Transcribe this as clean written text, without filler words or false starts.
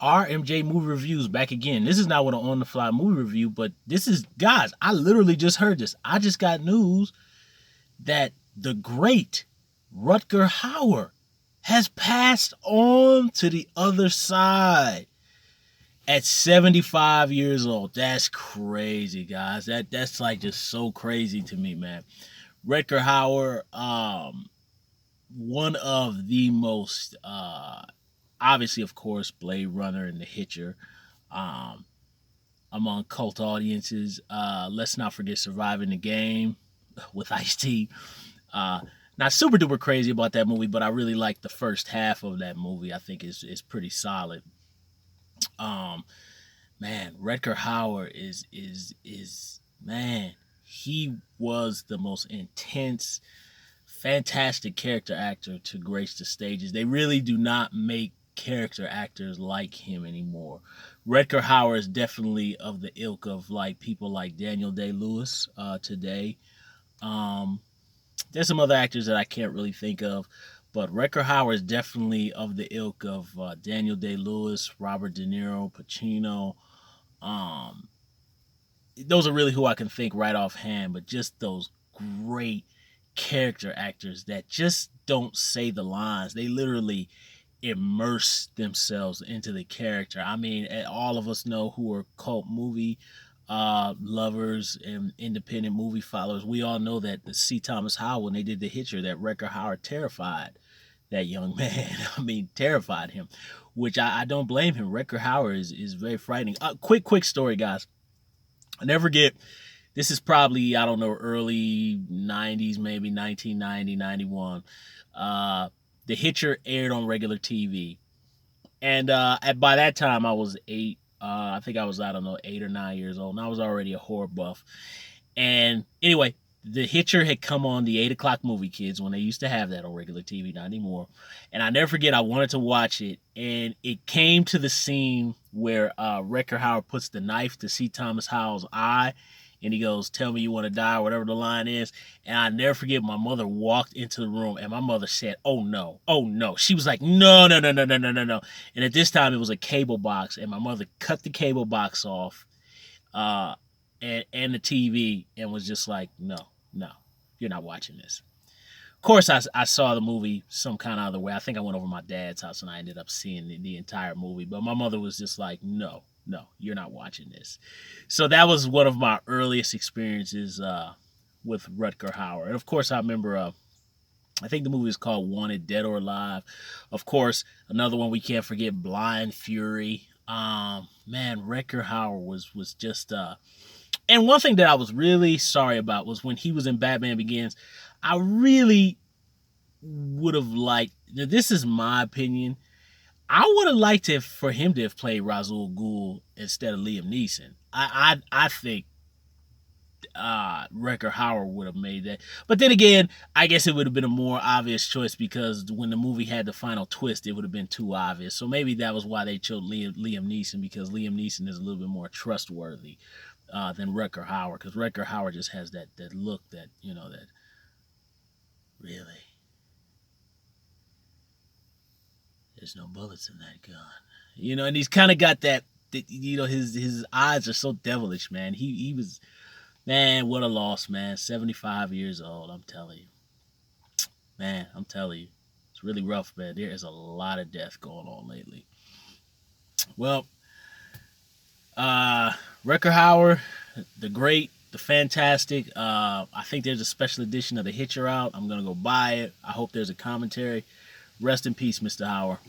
RMJ Movie Reviews back again. This is not what an on the fly movie review, but this is, guys, I literally just heard this. I just got news that the great Rutger Hauer has passed on to the other side at 75 years old. That's crazy, guys. That's like just so crazy to me, man. Rutger Hauer, one of the most obviously, of course, Blade Runner and The Hitcher, um, among cult audiences. Let's not forget Surviving the Game with Ice-T. Uh, Not super duper crazy about that movie, but I really like the first half of that movie. I think is pretty solid. Um, Man, Rutger Hauer is man. He was the most intense, fantastic character actor to grace the stages. They really do not make character actors like him anymore. Rutger Hauer is definitely of the ilk of like people like Daniel Day-Lewis today. Um, there's some other actors that I can't really think of, but Rutger Hauer is definitely of the ilk of Daniel Day-Lewis, Robert De Niro, Pacino. Um, those are really who I can think right offhand, but just those great character actors that just don't say the lines. They literally immerse themselves into the character. I mean, all of us know who are cult movie lovers and independent movie followers. We all know that the C. Thomas Howell, when they did The Hitcher, that Rutger Hauer terrified that young man. I mean, terrified him, which I don't blame him. Rutger Hauer is very frightening. Quick story, guys. I never forget. This is probably, I don't know, early 90s, maybe 1990, 91. The Hitcher aired on regular TV. And by that time, I was 8. I think I was, I don't know, 8 or 9 years old. And I was already a horror buff. And anyway, The Hitcher had come on the 8 o'clock movie, kids, when they used to have that on regular TV, not anymore. And I never forget, I wanted to watch it. And it came to the scene where Rutger Hauer puts the knife to C. Thomas Howell's eye. And he goes, "Tell me you want to die," or whatever the line is. And I never forget, my mother walked into the room and my mother said, "Oh no, oh no." She was like, "No, no, no, no, no, no, no, no." And at this time it was a cable box, and my mother cut the cable box off uh, and the TV and was just like, "No, no, you're not watching this." Of course, I saw the movie some kind of other way. I think I went over to my dad's house and I ended up seeing the entire movie. But my mother was just like, "No, no, you're not watching this." So that was one of my earliest experiences with Rutger Hauer. And of course, I remember, I think the movie is called Wanted, Dead or Alive. Of course, another one we can't forget, Blind Fury. Man, Rutger Hauer was just and one thing that I was really sorry about was when he was in Batman Begins. I really would have liked, this is my opinion, I would have liked it for him to have played Ra's al Ghul instead of Liam Neeson. I think Rutger Hauer would have made that. But then again, I guess it would have been a more obvious choice because when the movie had the final twist, it would have been too obvious. So maybe that was why they chose Liam Neeson, because Liam Neeson is a little bit more trustworthy than Rutger Hauer, because Rutger Hauer just has that look that, that really, there's no bullets in that gun. And he's kind of got that, his eyes are so devilish, man. He was, man, what a loss, man. 75 years old, I'm telling you. Man, I'm telling you. It's really rough, man. There is a lot of death going on lately. Well, Rutger Hauer, the great, the fantastic. I think there's a special edition of The Hitcher out. I'm going to go buy it. I hope there's a commentary. Rest in peace, Mr. Hauer.